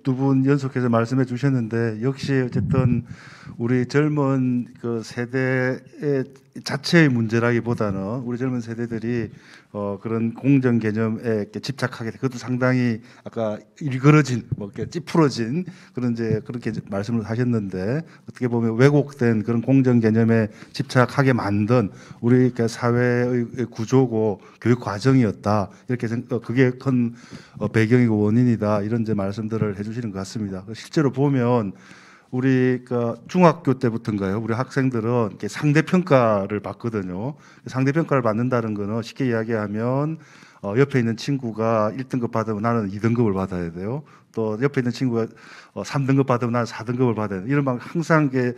두 분 연속해서 말씀해 주셨는데 역시 어쨌든 우리 젊은 그 세대의 자체의 문제라기보다는 우리 젊은 세대들이 그런 공정 개념에 이렇게 집착하게 돼. 그것도 상당히 아까 일그러진 뭐 이렇게 찌푸러진 그런 이제 그렇게 말씀을 하셨는데 어떻게 보면 왜곡된 그런 공정 개념에 집착하게 만든 우리 그 사회의 구조고 교육 과정이었다 이렇게 그게 큰 배경이고 원인이다 이런 이제 말씀들을 해주시는 것 같습니다. 실제로 보면 우리 그 중학교 때부터인가요? 우리 학생들은 이렇게 상대 평가를 받거든요. 상대 평가를 받는다는 거는 쉽게 이야기하면 옆에 있는 친구가 1등급 받으면 나는 2등급을 받아야 돼요. 또 옆에 있는 친구가 3등급 받으면 나는 4등급을 받아야 돼요. 이런 막 항상 그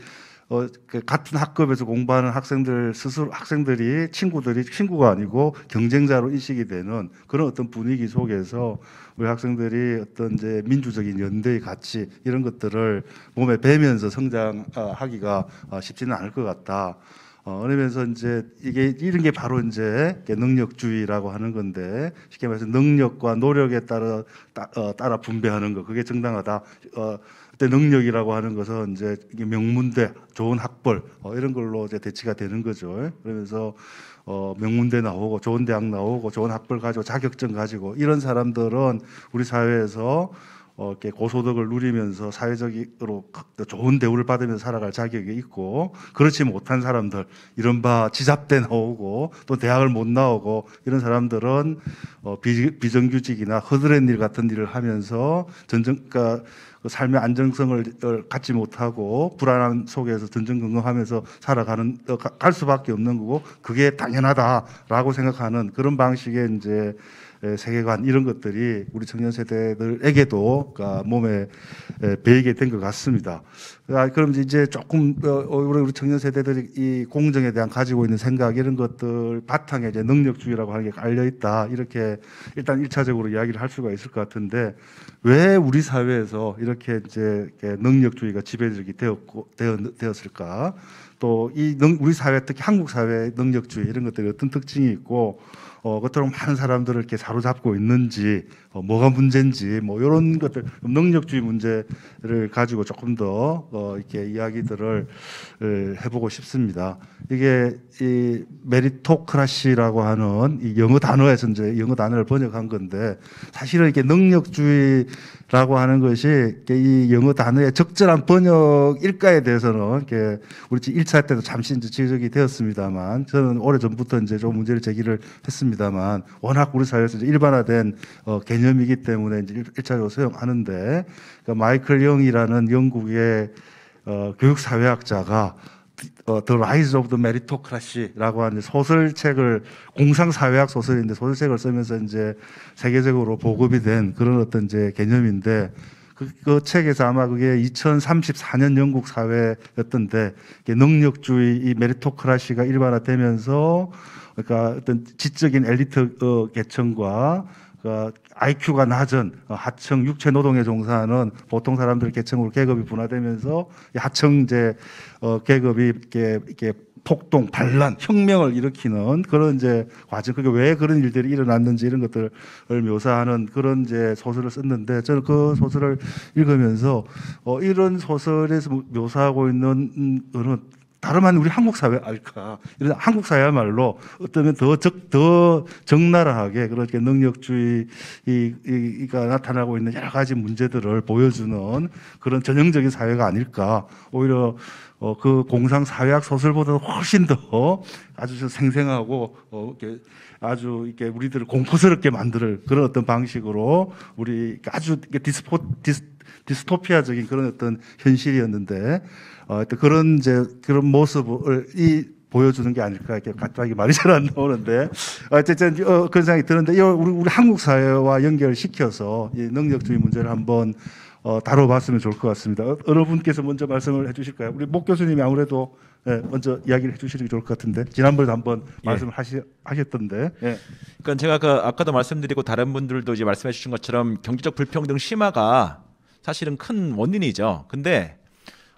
같은 학급에서 공부하는 학생들 스스로 학생들이 친구들이 친구가 아니고 경쟁자로 인식이 되는 그런 어떤 분위기 속에서 우리 학생들이 어떤 이제 민주적인 연대의 가치 이런 것들을 몸에 배면서 성장하기가 쉽지는 않을 것 같다. 그러면서 이제 이게 이런 게 바로 이제 능력주의라고 하는 건데 쉽게 말해서 능력과 노력에 따라 분배하는 거 그게 정당하다. 그때 능력이라고 하는 것은 이제 이게 명문대, 좋은 학벌 이런 걸로 이제 대치가 되는 거죠. 그러면서 명문대 나오고 좋은 대학 나오고 좋은 학벌 가지고 자격증 가지고 이런 사람들은 우리 사회에서 이렇게 고소득을 누리면서 사회적으로 좋은 대우를 받으면서 살아갈 자격이 있고 그렇지 못한 사람들 이른바 지잡대 나오고 또 대학을 못 나오고 이런 사람들은 비정규직이나 허드렛 일 같은 일을 하면서 그러니까 삶의 안정성을 갖지 못하고 불안한 속에서 전전긍긍하면서 갈 수밖에 없는 거고 그게 당연하다라고 생각하는 그런 방식의 이제 세계관 이런 것들이 우리 청년 세대들에게도 몸에 배이게 된 것 같습니다. 그럼 이제 조금 우리 청년 세대들이 이 공정에 대한 가지고 있는 생각 이런 것들 바탕에 이제 능력주의라고 하는 게 깔려 있다 이렇게 일단 1차적으로 이야기를 할 수가 있을 것 같은데 왜 우리 사회에서 이렇게 이제 능력주의가 지배적이 되었을까? 또 우리 사회 특히 한국 사회의 능력주의 이런 것들이 어떤 특징이 있고 그토록 많은 사람들을 이렇게 사로잡고 있는지 뭐가 문제인지 뭐 이런 것들 능력주의 문제를 가지고 조금 더 이렇게 이야기들을 해보고 싶습니다. 이게 이 메리토크라시라고 하는 이 영어 단어에서 이제 영어 단어를 번역한 건데 사실은 이렇게 능력주의라고 하는 것이 이 영어 단어의 적절한 번역일까에 대해서는 이렇게 우리 1차 때도 잠시 이제 지적이 되었습니다만 저는 오래 전부터 이제 좀 문제를 제기를 했습니다만 워낙 우리 사회에서 일반화된 개념이기 때문에 이제 1차적으로 사용하는데 그러니까 마이클 영이라는 영국의 교육사회학자가 The Rise of the Meritocracy라고 하는 소설책을 공상사회학 소설인데 소설책을 쓰면서 이제 세계적으로 보급이 된 그런 어떤 이제 개념인데 그 책에서 아마 그게 2034년 영국 사회였던데 능력주의 이 메리토크라시가 일반화되면서 그러니까 어떤 지적인 엘리트 계층과 IQ가 낮은 하청 육체 노동에 종사하는 보통 사람들 계층으로 계급이 분화되면서 하청 이제 계급이 이렇게 폭동, 반란, 혁명을 일으키는 그런 이제 과정, 그게 왜 그런 일들이 일어났는지 이런 것들을 묘사하는 그런 이제 소설을 썼는데 저는 그 소설을 읽으면서 이런 소설에서 묘사하고 있는 거는 다름 아닌 우리 한국 사회 알까? 이런 한국 사회야말로 어쩌면 더 적나라하게 그렇게 능력주의가 나타나고 있는 여러 가지 문제들을 보여주는 그런 전형적인 사회가 아닐까? 오히려 그 공상 사회학 소설보다 훨씬 더 아주 생생하고 이렇게 아주 이렇게 우리들을 공포스럽게 만들 그런 어떤 방식으로 우리 아주 디스토피아적인 그런 어떤 현실이었는데 그런 그런 모습을 보여주는 게 아닐까 이렇게 갑자기 말이 잘 안 나오는데 어쨌든 그런 생각이 드는데 우리 한국 사회와 연결시켜서 이 능력주의 문제를 한번 다뤄봤으면 좋을 것 같습니다. 어느 분께서 먼저 말씀을 해주실까요? 우리 목 교수님이 아무래도 먼저 이야기를 해주시는 게 좋을 것 같은데 지난번에도 한번 말씀을 하셨던데. 그러니까 제가 아까도 말씀드리고 다른 분들도 이제 말씀해 주신 것처럼 경제적 불평등 심화가 사실은 큰 원인이죠. 근데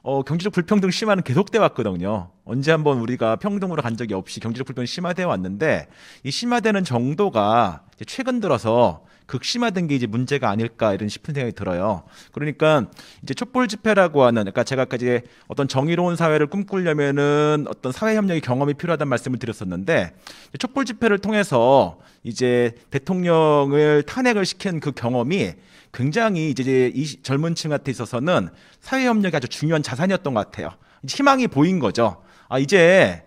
경제적 불평등 심화는 계속돼 왔거든요. 언제 한번 우리가 평등으로 간 적이 없이 경제적 불평등이 심화되어 왔는데 이 심화되는 정도가 최근 들어서 극심화된 게 이제 문제가 아닐까 이런 싶은 생각이 들어요. 그러니까 이제 촛불 집회라고 하는, 그러니까 제가 아까 이제 어떤 정의로운 사회를 꿈꾸려면은 어떤 사회 협력의 경험이 필요하다는 말씀을 드렸었는데, 촛불 집회를 통해서 이제 대통령을 탄핵을 시킨 그 경험이 굉장히 이제 이 젊은 층한테 있어서는 사회 협력이 아주 중요한 자산이었던 것 같아요. 희망이 보인 거죠. 아, 이제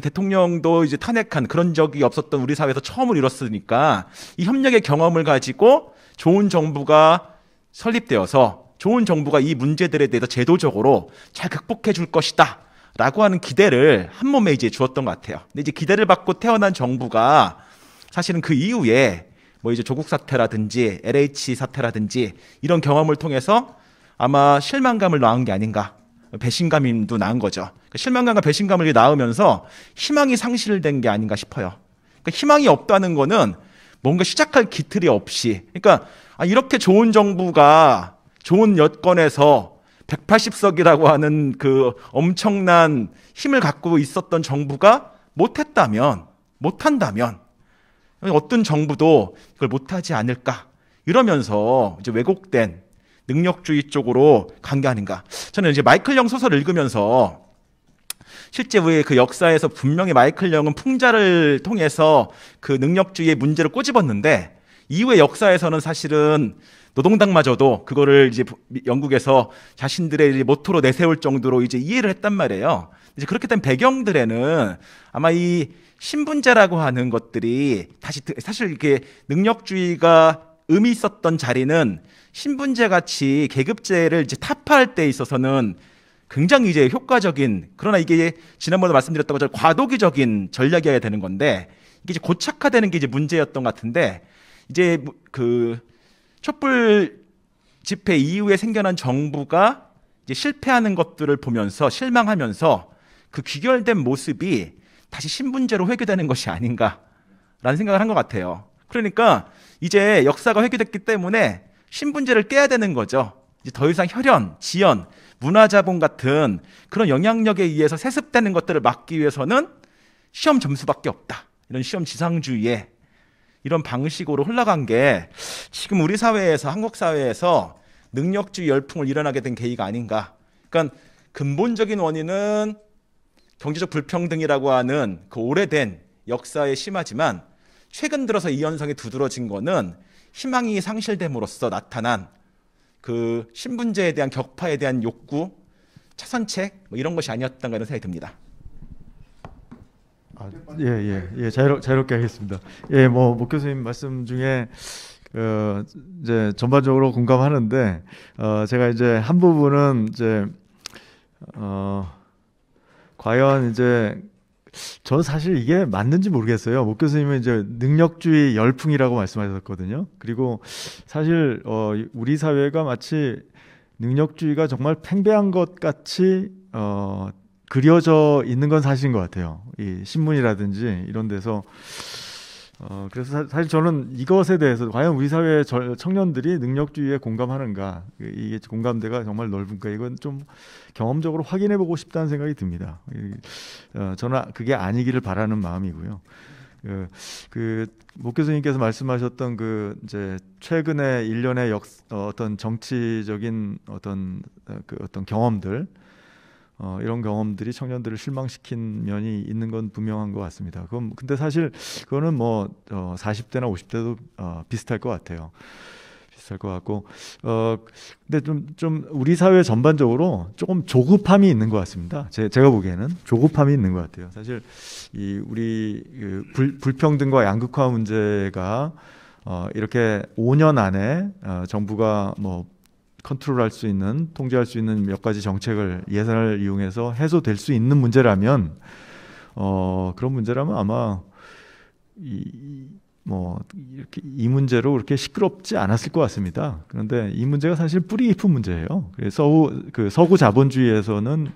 대통령도 이제 탄핵한 그런 적이 없었던 우리 사회에서 처음으로 이뤘으니까 이 협력의 경험을 가지고 좋은 정부가 설립되어서 좋은 정부가 이 문제들에 대해서 제도적으로 잘 극복해 줄 것이다 라고 하는 기대를 한 몸에 이제 주었던 것 같아요. 근데 이제 기대를 받고 태어난 정부가 사실은 그 이후에 뭐 이제 조국 사태라든지 LH 사태라든지 이런 경험을 통해서 아마 실망감을 낳은 게 아닌가, 배신감도 낳은 거죠. 그러니까 실망감과 배신감을 낳으면서 희망이 상실된 게 아닌가 싶어요. 그러니까 희망이 없다는 거는 뭔가 시작할 기틀이 없이, 그러니까 이렇게 좋은 정부가 좋은 여건에서 180석이라고 하는 그 엄청난 힘을 갖고 있었던 정부가 못한다면 어떤 정부도 그걸 못하지 않을까, 이러면서 이제 왜곡된 능력주의 쪽으로 간 게 아닌가. 저는 이제 마이클 영 소설을 읽으면서 실제 우리의 그 역사에서 분명히 마이클 영은 풍자를 통해서 그 능력주의의 문제를 꼬집었는데, 이후의 역사에서는 사실은 노동당마저도 그거를 이제 영국에서 자신들의 모토로 내세울 정도로 이제 이해를 했단 말이에요. 이제 그렇게 된 배경들에는 아마 이 신분제라고 하는 것들이 다시, 사실 이렇게 능력주의가 의미 있었던 자리는 신분제 같이 계급제를 이제 타파할 때 있어서는 굉장히 이제 효과적인, 그러나 이게 지난번에 말씀드렸던 것처럼 과도기적인 전략이어야 되는 건데, 이게 이제 고착화되는 게 이제 문제였던 것 같은데, 이제 그 촛불 집회 이후에 생겨난 정부가 이제 실패하는 것들을 보면서 실망하면서 그 귀결된 모습이 다시 신분제로 회귀되는 것이 아닌가라는 생각을 한 것 같아요. 그러니까 이제 역사가 회귀됐기 때문에 신분제를 깨야 되는 거죠. 이제 더 이상 혈연, 지연, 문화자본 같은 그런 영향력에 의해서 세습되는 것들을 막기 위해서는 시험 점수밖에 없다. 이런 시험 지상주의에 이런 방식으로 흘러간 게 지금 우리 사회에서, 한국 사회에서 능력주의 열풍을 일어나게 된 계기가 아닌가. 그러니까 근본적인 원인은 경제적 불평등이라고 하는 그 오래된 역사에 심하지만, 최근 들어서 이 현상이 두드러진 거는 희망이 상실됨으로써 나타난 그 신분제에 대한 격파에 대한 욕구, 차선책 뭐 이런 것이 아니었던가 이런 생각이 듭니다. 자유롭게 하겠습니다. 예, 목 교수님 말씀 중에 이제 전반적으로 공감하는데, 제가 이제 한 부분은 이제 과연 이제 저는 사실 이게 맞는지 모르겠어요. 목 교수님은 이제 능력주의 열풍이라고 말씀하셨거든요. 그리고 사실 우리 사회가 마치 능력주의가 정말 팽배한 것 같이 그려져 있는 건 사실인 것 같아요. 이 신문이라든지 이런 데서. 그래서 사실 저는 이것에 대해서 과연 우리 사회 청년들이 능력주의에 공감하는가, 이게 공감대가 정말 넓은가, 이건 좀 경험적으로 확인해보고 싶다는 생각이 듭니다. 저는 그게 아니기를 바라는 마음이고요. 목 교수님께서 말씀하셨던 그 이제 최근에 일련의 어떤 정치적인 어떤 경험들, 이런 경험들이 청년들을 실망시킨 면이 있는 건 분명한 것 같습니다. 근데 사실 그거는 뭐 40대나 50대도 비슷할 것 같아요. 비슷할 것 같고, 근데 좀 우리 사회 전반적으로 조금 조급함이 있는 것 같습니다. 제가 보기에는 조급함이 있는 것 같아요. 사실 우리 불평등과 양극화 문제가 이렇게 5년 안에 정부가 뭐 컨트롤할 수 있는, 통제할 수 있는 몇 가지 정책을, 예산을 이용해서 해소될 수 있는 문제라면, 그런 문제라면 아마 이렇게 이 문제로 그렇게 시끄럽지 않았을 것 같습니다. 그런데 이 문제가 사실 뿌리 깊은 문제예요. 그래서 서구 자본주의에서는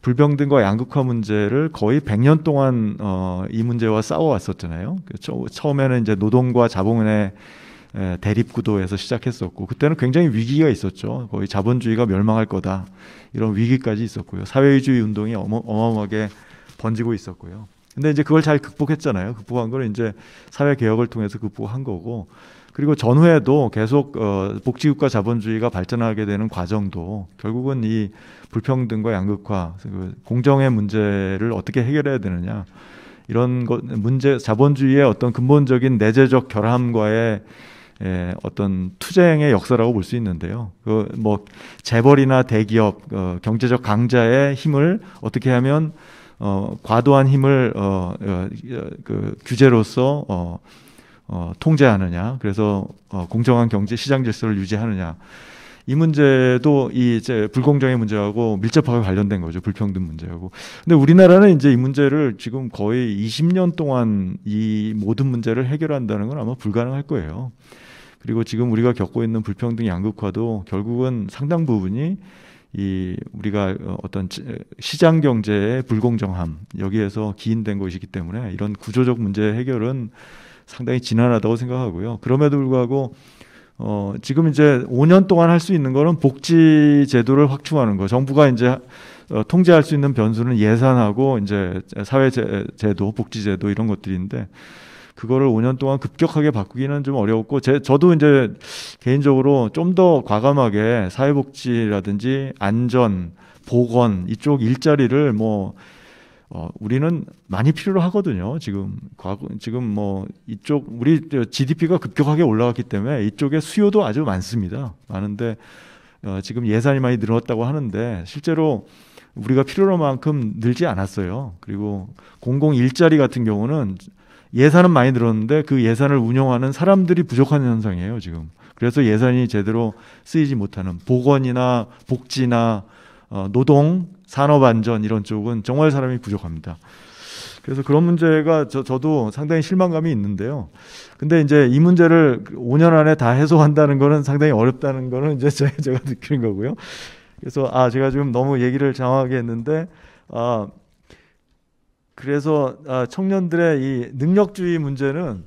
불평등과 양극화 문제를 거의 100년 동안 이 문제와 싸워왔었잖아요. 처음에는 이제 노동과 자본의 대립 구도에서 시작했었고, 그때는 굉장히 위기가 있었죠. 거의 자본주의가 멸망할 거다, 이런 위기까지 있었고요. 사회주의 운동이 어마어마하게 번지고 있었고요. 근데 이제 그걸 잘 극복했잖아요. 극복한 걸 이제 사회 개혁을 통해서 극복한 거고, 그리고 전후에도 계속 복지국가 자본주의가 발전하게 되는 과정도 결국은 이 불평등과 양극화, 그 공정의 문제를 어떻게 해결해야 되느냐, 이런 것 문제, 자본주의의 어떤 근본적인 내재적 결함과의 어떤 투쟁의 역사라고 볼 수 있는데요. 그 뭐 재벌이나 대기업, 경제적 강자의 힘을 어떻게 하면 과도한 힘을 그 규제로서 통제하느냐, 그래서 공정한 경제 시장 질서를 유지하느냐, 이 문제도 이 이제 불공정의 문제하고 밀접하게 관련된 거죠. 불평등 문제하고. 근데 우리나라는 이제 이 문제를 지금 거의 20년 동안 이 모든 문제를 해결한다는 건 아마 불가능할 거예요. 그리고 지금 우리가 겪고 있는 불평등 양극화도 결국은 상당 부분이 이 우리가 어떤 시장 경제의 불공정함, 여기에서 기인된 것이기 때문에 이런 구조적 문제 해결은 상당히 지난하다고 생각하고요. 그럼에도 불구하고 지금 이제 5년 동안 할 수 있는 거는 복지 제도를 확충하는 거. 정부가 이제 통제할 수 있는 변수는 예산하고 이제 사회 제도, 복지 제도 이런 것들인데, 그거를 5년 동안 급격하게 바꾸기는 좀 어려웠고, 저도 이제 개인적으로 좀 더 과감하게 사회복지라든지 안전, 보건 이쪽 일자리를 우리는 많이 필요로 하거든요. 지금 뭐 이쪽 우리 GDP가 급격하게 올라갔기 때문에 이쪽에 수요도 아주 많습니다. 많은데 지금 예산이 많이 늘었다고 하는데 실제로 우리가 필요한 만큼 늘지 않았어요. 그리고 공공 일자리 같은 경우는 예산은 많이 늘었는데 그 예산을 운영하는 사람들이 부족한 현상이에요, 지금. 그래서 예산이 제대로 쓰이지 못하는 보건이나 복지나 노동, 산업안전 이런 쪽은 정말 사람이 부족합니다. 그래서 그런 문제가 저도 상당히 실망감이 있는데요. 근데 이제 이 문제를 5년 안에 다 해소한다는 거는 상당히 어렵다는 거는 이제 제가 느끼는 거고요. 그래서 제가 지금 너무 얘기를 장황하게 했는데 그래서 청년들의 이 능력주의 문제는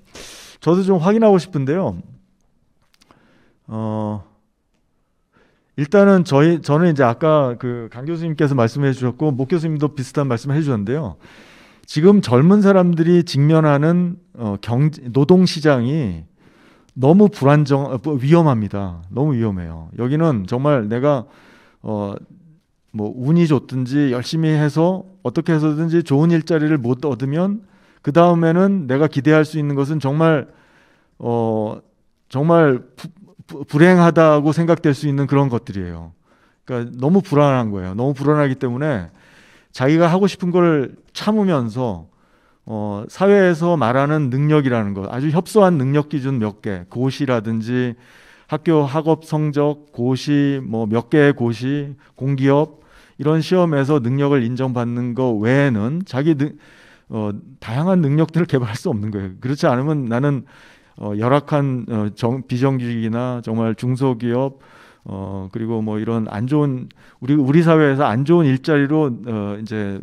저도 좀 확인하고 싶은데요. 일단은 저는 이제 아까 그 강 교수님께서 말씀해 주셨고 목 교수님도 비슷한 말씀을 해 주셨는데요. 지금 젊은 사람들이 직면하는 노동 시장이 너무 위험합니다. 너무 위험해요. 여기는 정말 내가 뭐 운이 좋든지 열심히 해서 어떻게 해서든지 좋은 일자리를 못 얻으면 그 다음에는 내가 기대할 수 있는 것은 정말 불행하다고 생각될 수 있는 그런 것들이에요. 그러니까 너무 불안한 거예요. 너무 불안하기 때문에 자기가 하고 싶은 걸 참으면서 사회에서 말하는 능력이라는 것, 아주 협소한 능력 기준 몇 개, 고시라든지 학교 학업 성적, 고시, 뭐 몇 개의 고시, 공기업 이런 시험에서 능력을 인정받는 거 외에는 다양한 능력들을 개발할 수 없는 거예요. 그렇지 않으면 나는 열악한 비정규직이나 정말 중소기업 그리고 뭐 이런 안 좋은 우리 사회에서 안 좋은 일자리로 이제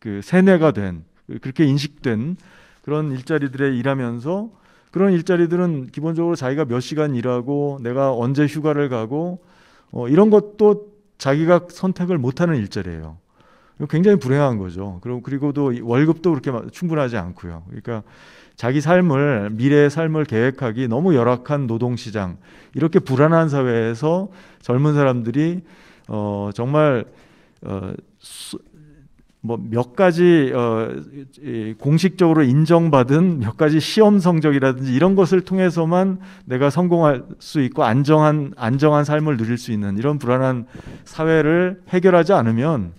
그 세뇌가 된 그렇게 인식된 그런 일자리들에 일하면서 그런 일자리들은 기본적으로 자기가 몇 시간 일하고 내가 언제 휴가를 가고 이런 것도 자기가 선택을 못하는 일자리예요. 굉장히 불행한 거죠. 그리고도 월급도 그렇게 충분하지 않고요. 그러니까 자기 미래의 삶을 계획하기 너무 열악한 노동시장, 이렇게 불안한 사회에서 젊은 사람들이 정말 뭐 몇 가지 공식적으로 인정받은 몇 가지 시험 성적이라든지 이런 것을 통해서만 내가 성공할 수 있고 안정한 삶을 누릴 수 있는 이런 불안한 사회를 해결하지 않으면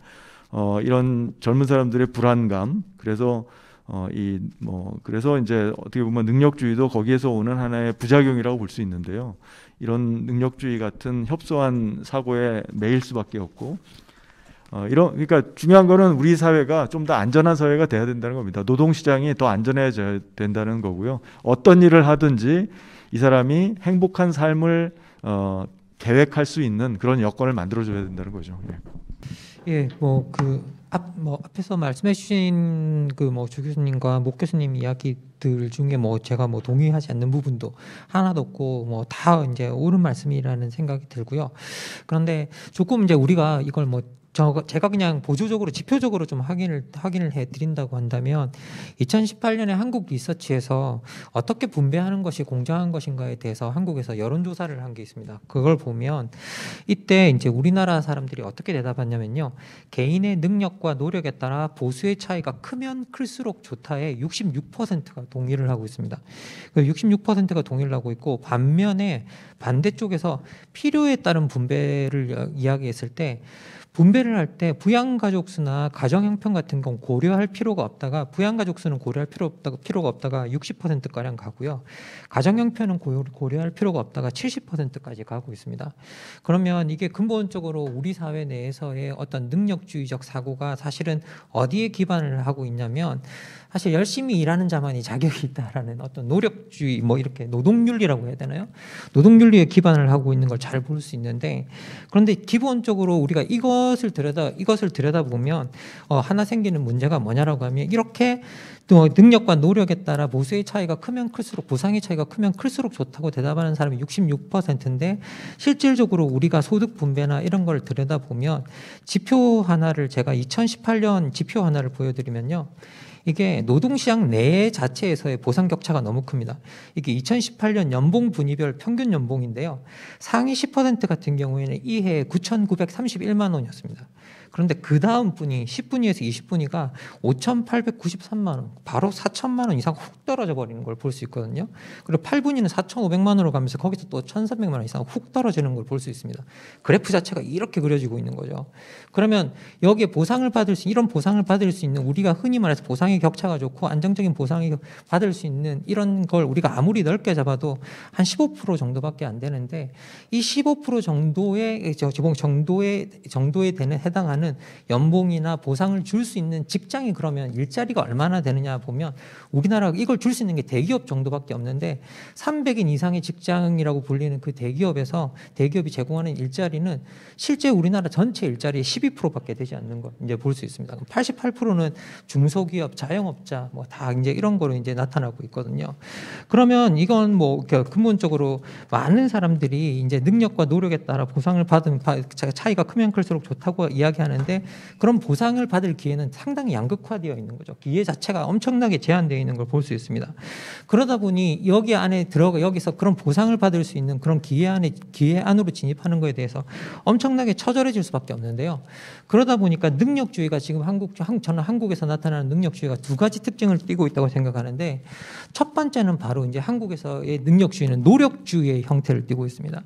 이런 젊은 사람들의 불안감, 그래서 그래서 이제 어떻게 보면 능력주의도 거기에서 오는 하나의 부작용이라고 볼 수 있는데요. 이런 능력주의 같은 협소한 사고에 매일 수밖에 없고, 그러니까 중요한 거는 우리 사회가 좀 더 안전한 사회가 돼야 된다는 겁니다. 노동시장이 더 안전해져야 된다는 거고요. 어떤 일을 하든지 이 사람이 행복한 삶을 계획할 수 있는 그런 여건을 만들어줘야 된다는 거죠. 예, 앞에서 말씀해주신 주 교수님과 목 교수님 이야기들 중에 제가 동의하지 않는 부분도 하나도 없고 다 이제 옳은 말씀이라는 생각이 들고요. 그런데 조금 이제 우리가 이걸 제가 그냥 보조적으로 지표적으로 좀 확인을 해드린다고 한다면 2018년에 한국 리서치에서 어떻게 분배하는 것이 공정한 것인가에 대해서 한국에서 여론조사를 한 게 있습니다. 그걸 보면 이때 이제 우리나라 사람들이 어떻게 대답했냐면요, 개인의 능력과 노력에 따라 보수의 차이가 크면 클수록 좋다에 66%가 동의를 하고 있습니다. 66%가 동의를 하고 있고, 반면에 반대쪽에서 필요에 따른 분배를 이야기했을 때, 분배를 할 때 부양가족 수나 가정 형편 같은 건 고려할 필요가 없다가, 부양가족 수는 고려할 필요가 없다가 60%가량 가고요. 가정 형편은 고려할 필요가 없다가 70%까지 가고 있습니다. 그러면 이게 근본적으로 우리 사회 내에서의 어떤 능력주의적 사고가 사실은 어디에 기반을 하고 있냐면, 사실 열심히 일하는 자만이 자격이 있다라는 어떤 노력주의, 뭐 이렇게 노동윤리라고 해야 되나요? 노동윤리에 기반을 하고 있는 걸 잘 볼 수 있는데, 그런데 기본적으로 우리가 이것을 들여다보면 하나 생기는 문제가 뭐냐라고 하면, 이렇게 또 능력과 노력에 따라 보수의 차이가 크면 클수록, 보상의 차이가 크면 클수록 좋다고 대답하는 사람이 66%인데, 실질적으로 우리가 소득 분배나 이런 걸 들여다보면 지표 하나를, 제가 2018년 지표 하나를 보여드리면요, 이게 노동시장 내 자체에서의 보상 격차가 너무 큽니다. 이게 2018년 연봉 분위별 평균 연봉인데요, 상위 10% 같은 경우에는 이해 9,931만 원이었습니다. 그런데 그 다음 분위 10분위에서 20분위가 5,893만 원, 바로 4천만 원 이상 훅 떨어져 버리는 걸 볼 수 있거든요. 그리고 8분위는 4,500만 원으로 가면서 거기서 또 1,300만 원 이상 훅 떨어지는 걸 볼 수 있습니다. 그래프 자체가 이렇게 그려지고 있는 거죠. 그러면 여기에 이런 보상을 받을 수 있는, 우리가 흔히 말해서 보상의 격차가 좋고 안정적인 보상이 받을 수 있는 이런 걸 우리가 아무리 넓게 잡아도 한 15% 정도밖에 안 되는데, 이 15% 정도에 해당하는 연봉이나 보상을 줄 수 있는 직장이, 그러면 일자리가 얼마나 되느냐 보면 우리나라가 이걸 줄 수 있는 게 대기업 정도밖에 없는데, 300인 이상의 직장이라고 불리는 그 대기업이 제공하는 일자리는 실제 우리나라 전체 일자리의 12%밖에 되지 않는 걸 이제 볼 수 있습니다. 88%는 중소기업, 자영업자 뭐 다 이제 이런 거로 이제 나타나고 있거든요. 그러면 이건 뭐 근본적으로 많은 사람들이 이제 능력과 노력에 따라 보상을 받은 차이가 크면 클수록 좋다고 이야기하는데, 그런 보상을 받을 기회는 상당히 양극화되어 있는 거죠. 기회 자체가 엄청나게 제한되어 있는 걸 볼 수 있습니다. 그러다 보니 여기서 그런 보상을 받을 수 있는 그런 기회 안으로 진입하는 거에 대해서 엄청나게 처절해질 수밖에 없는데요. 그러다 보니까 능력주의가 지금 저는 한국에서 나타나는 능력주의가 두 가지 특징을 띠고 있다고 생각하는데, 첫 번째는 바로 이제 한국에서의 능력주의는 노력주의의 형태를 띠고 있습니다.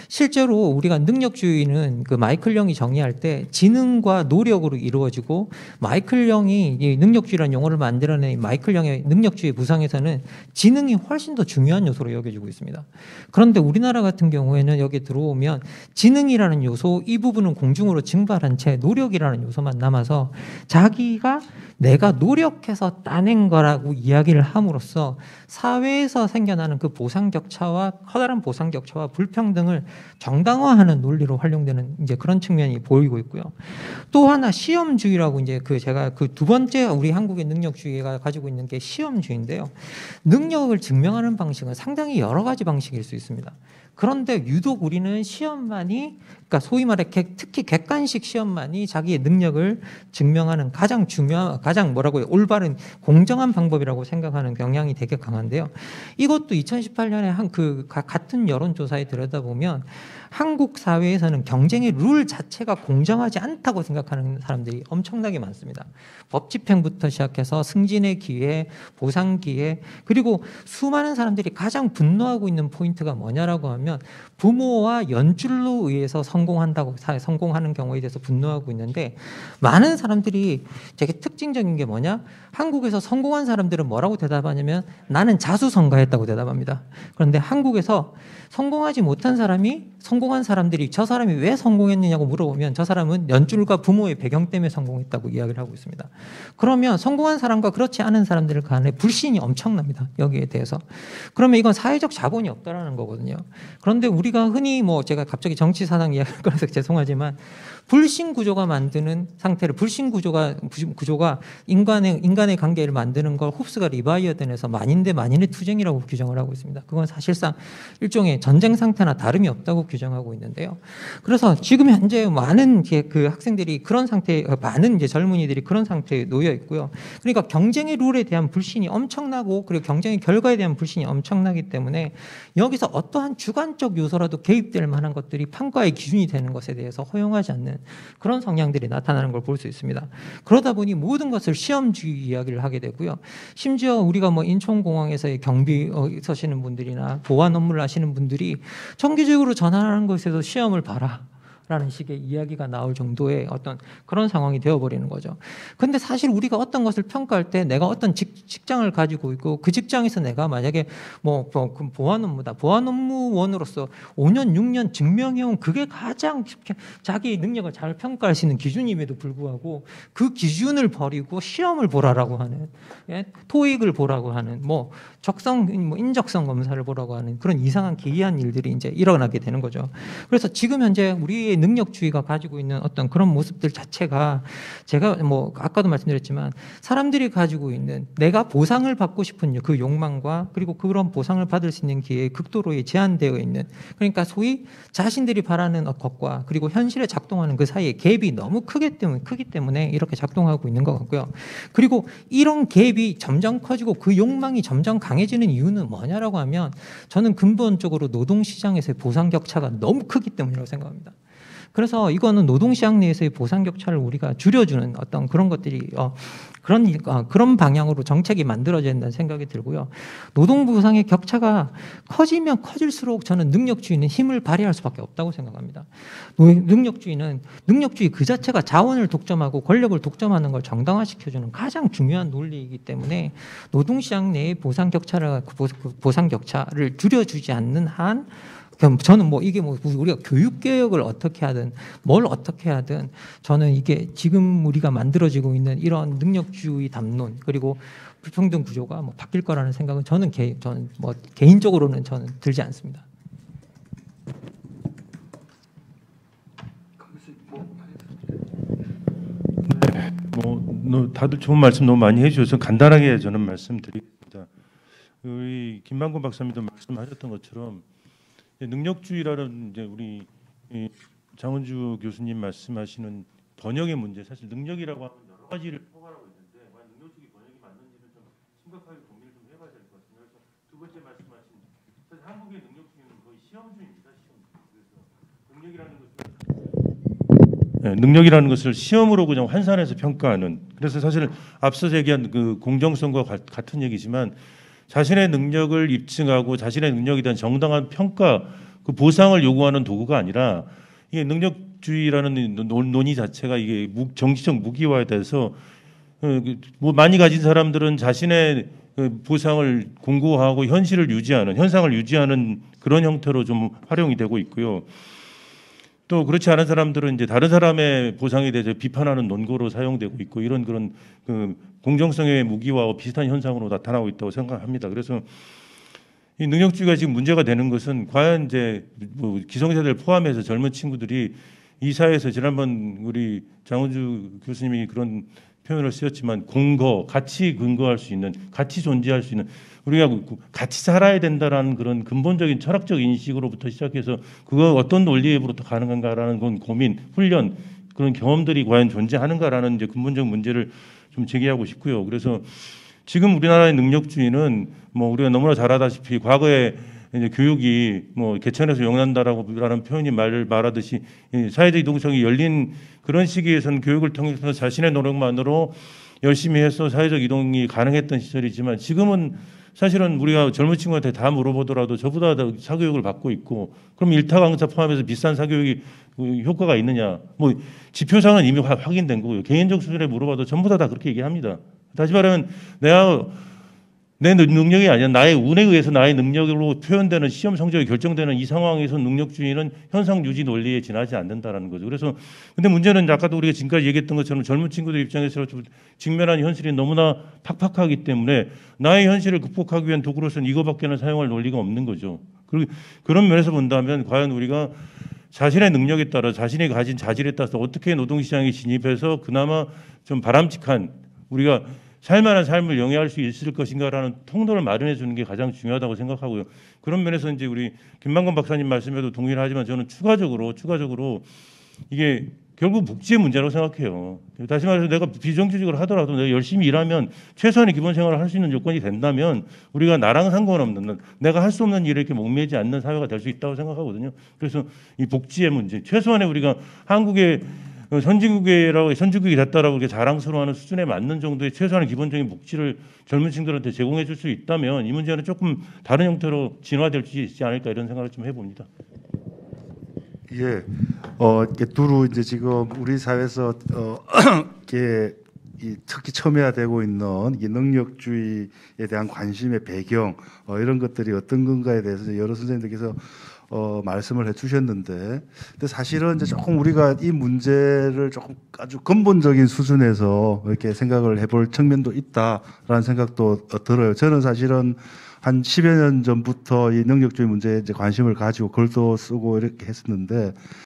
실제로 우리가 능력주의는 그 마이클 영이 정의할 때 지능과 노력으로 이루어지고, 마이클 영이 이 능력주의라는 용어를 만들어낸 마이클 영의 능력주의 부상에서는 지능이 훨씬 더 중요한 요소로 여겨지고 있습니다. 그런데 우리나라 같은 경우에는 여기 들어오면 지능이라는 요소 이 부분은 공중으로 증발한 채 노력이라는 요소만 남아서, 내가 노력해서 따낸 거라고 이야기를 함으로써 사회에서 생겨나는 그 커다란 보상 격차와 불평등을 정당화하는 논리로 활용되는 이제 그런 측면이 보이고 있고요. 또 하나 시험주의라고, 이제 제가 두 번째 우리 한국의 능력주의가 가지고 있는 게 시험주의인데요. 능력을 증명하는 방식은 상당히 여러 가지 방식일 수 있습니다. 그런데 유독 우리는 시험만이, 그러니까 소위 말해 특히 객관식 시험만이 자기의 능력을 증명하는 가장 올바른 공정한 방법이라고 생각하는 경향이 되게 강한데요. 이것도 2018년에 같은 여론조사에 들여다보면 한국 사회에서는 경쟁의 룰 자체가 공정하지 않다고 생각하는 사람들이 엄청나게 많습니다. 법 집행부터 시작해서 승진의 기회, 보상 기회, 그리고 수많은 사람들이 가장 분노하고 있는 포인트가 뭐냐라고 하면, 부모와 연줄로 의해서 성공하는 경우에 대해서 분노하고 있는데, 많은 사람들이 되게 특징적인 게 뭐냐? 한국에서 성공한 사람들은 뭐라고 대답하냐면, 나는 자수성가했다고 대답합니다. 그런데 한국에서 성공하지 못한 성공한 사람들이 저 사람이 왜 성공했느냐고 물어보면, 저 사람은 연줄과 부모의 배경 때문에 성공했다고 이야기를 하고 있습니다. 그러면 성공한 사람과 그렇지 않은 사람들 간에 불신이 엄청납니다. 여기에 대해서. 그러면 이건 사회적 자본이 없다라는 거거든요. 그런데 우리가 흔히 제가 갑자기 정치 사상 이야기를 꺼내서 죄송하지만, 불신 구조가 만드는 상태를 불신 구조가 인간의 관계를 만드는 걸 홉스가 리바이어든에서 만인 대 만인의 투쟁이라고 규정을 하고 있습니다. 그건 사실상 일종의 전쟁 상태나 다름이 없다고 규정하고 있는데요. 그래서 지금 현재 많은 그 학생들이 그런 상태, 많은 이제 젊은이들이 그런 상태에 놓여 있고요. 그러니까 경쟁의 룰에 대한 불신이 엄청나고 그리고 경쟁의 결과에 대한 불신이 엄청나기 때문에 여기서 어떠한 주관적 요소라도 개입될 만한 것들이 평가의 기준이 되는 것에 대해서 허용하지 않는 그런 성향들이 나타나는 걸 볼 수 있습니다. 그러다 보니 모든 것을 시험주의 이야기를 하게 되고요. 심지어 우리가 뭐 인천공항에서의 경비 서시는 분들이나 보안 업무를 하시는 분들이 정기적으로 전화하는 것에도 시험을 봐라 라는 식의 이야기가 나올 정도의 어떤 그런 상황이 되어버리는 거죠. 근데 사실 우리가 어떤 것을 평가할 때 내가 어떤 직장을 가지고 있고 그 직장에서 내가 만약에 뭐 보안 업무다. 보안 업무원으로서 5년, 6년 증명해온 그게 가장 자기 능력을 잘 평가할 수 있는 기준임에도 불구하고 그 기준을 버리고 시험을 보라라고 하는, 예? 토익을 보라고 하는, 뭐 인적성 검사를 보라고 하는 그런 이상한 기이한 일들이 이제 일어나게 되는 거죠. 그래서 지금 현재 우리의 능력주의가 가지고 있는 어떤 그런 모습들 자체가 제가 뭐 아까도 말씀드렸지만 사람들이 가지고 있는 내가 보상을 받고 싶은 그 욕망과 그리고 그런 보상을 받을 수 있는 기회에 극도로 제한되어 있는, 그러니까 소위 자신들이 바라는 것과 그리고 현실에 작동하는 그 사이의 갭이 너무 크기 때문에 이렇게 작동하고 있는 것 같고요. 그리고 이런 갭이 점점 커지고 그 욕망이 점점 강해지는 이유는 뭐냐라고 하면 저는 근본적으로 노동시장에서의 보상 격차가 너무 크기 때문이라고 생각합니다. 그래서 이거는 노동시장 내에서의 보상 격차를 우리가 줄여주는 어떤 그런 것들이 그런 방향으로 정책이 만들어져야 된다는 생각이 들고요. 노동보상의 격차가 커지면 커질수록 저는 능력주의는 힘을 발휘할 수밖에 없다고 생각합니다. 능력주의 그 자체가 자원을 독점하고 권력을 독점하는 걸 정당화시켜주는 가장 중요한 논리이기 때문에 노동시장 내의 보상 격차를 줄여주지 않는 한 저는 뭐 이게 뭐 우리가 교육 개혁을 어떻게 하든 뭘 어떻게 하든 저는 이게 지금 우리가 만들어지고 있는 이런 능력주의 담론 그리고 불평등 구조가 뭐 바뀔 거라는 생각은 저는 뭐 개인적으로는 저는 들지 않습니다. 다들 좋은 말씀 너무 많이 해주셔서 간단하게 저는 말씀드리겠습니다. 우리 김만곤 박사님도 말씀하셨던 것처럼 능력주의라는 이제 우리 장은주 교수님 말씀하시는 번역의 문제, 사실 능력이라고 하면 여러 가지를 포괄하고 있는데 과연 능력주의 번역이 맞는지는 좀 심각하게 고민을 좀 해봐야 될 것 같습니다. 그래서 두 번째 말씀하신 사실 한국의 능력주의는 거의 시험주의입니다. 그래서 능력이라는 것을 시험으로 그냥 환산해서 평가하는. 그래서 사실 앞서 얘기한 그 공정성과 같은 얘기지만. 자신의 능력을 입증하고 자신의 능력에 대한 정당한 평가, 그 보상을 요구하는 도구가 아니라 이게 능력주의라는 논의 자체가 이게 정치적 무기화에 대해서 뭐 많이 가진 사람들은 자신의 보상을 공고하고 현상을 유지하는 그런 형태로 좀 활용이 되고 있고요. 또 그렇지 않은 사람들은 이제 다른 사람의 보상에 대해서 비판하는 논거로 사용되고 있고 이런 그런 공정성의 무기화와 비슷한 현상으로 나타나고 있다고 생각합니다. 그래서 이 능력주의가 지금 문제가 되는 것은 과연 이제 뭐 기성세대를 포함해서 젊은 친구들이 이 사회에서 지난번 우리 장은주 교수님이 그런 표현을 쓰셨지만 같이 근거할 수 있는, 같이 존재할 수 있는, 우리가 같이 살아야 된다라는 그런 근본적인 철학적 인식으로부터 시작해서 그거 어떤 논리로부터 가능한가라는 건 고민, 훈련, 그런 경험들이 과연 존재하는가라는 이제 근본적 문제를 좀 제기하고 싶고요. 그래서 지금 우리나라의 능력주의는 뭐 우리가 너무나 잘 알다시피 과거에 이제 교육이 뭐 개천에서 용난다라는 표현이 말하듯이 사회적 이동성이 열린 그런 시기에서는 교육을 통해서 자신의 노력만으로 열심히 해서 사회적 이동이 가능했던 시절이지만 지금은 사실은 우리가 젊은 친구한테 다 물어보더라도 저보다 더 사교육을 받고 있고 그럼 일타 강사 포함해서 비싼 사교육이 효과가 있느냐, 뭐 지표상은 이미 확인된 거고요. 개인적 수준에 물어봐도 전부 다 그렇게 얘기합니다. 다시 말하면 내 능력이 아니라 나의 운에 의해서 나의 능력으로 표현되는 시험 성적이 결정되는 이 상황에서 능력주의는 현상 유지 논리에 지나지 않는다라는 거죠. 그래서 근데 문제는 아까도 우리가 지금까지 얘기했던 것처럼 젊은 친구들 입장에서 직면한 현실이 너무나 팍팍하기 때문에 나의 현실을 극복하기 위한 도구로서는 이거밖에는 사용할 논리가 없는 거죠. 그리고 그런 면에서 본다면 과연 우리가 자신의 능력에 따라 자신이 가진 자질에 따라서 어떻게 노동시장에 진입해서 그나마 좀 바람직한 우리가 살만한 삶을 영위할 수 있을 것인가라는 통로를 마련해 주는 게 가장 중요하다고 생각하고요. 그런 면에서 이제 우리 김만건 박사님 말씀에도 동의를 하지만 저는 추가적으로 이게 결국 복지의 문제라고 생각해요. 다시 말해서 내가 비정규직을 하더라도 내가 열심히 일하면 최소한의 기본 생활을 할 수 있는 요건이 된다면 우리가 나랑 상관없는 내가 할 수 없는 일에 이렇게 목매지 않는 사회가 될 수 있다고 생각하거든요. 그래서 이 복지의 문제, 최소한의 우리가 한국의 선진국이 됐다라고 이렇게 자랑스러워하는 수준에 맞는 정도의 최소한의 기본적인 복지를 젊은 층들한테 제공해 줄 수 있다면 이 문제는 조금 다른 형태로 진화될 수 있지 않을까 이런 생각을 좀 해봅니다. 예, 이게 두루 이제 지금 우리 사회에서 이게 특히 첨예화되고 있는 이 능력주의에 대한 관심의 배경 이런 것들이 어떤 건가에 대해서 여러 선생님들께서 말씀을 해주셨는데, 근데 사실은 이제 조금 우리가 이 문제를 조금 아주 근본적인 수준에서 이렇게 생각을 해볼 측면도 있다라는 생각도 들어요. 저는 사실은 한 10여 년 전부터 이 능력주의 문제에 이제 관심을 가지고 글도 쓰고 이렇게 했었는데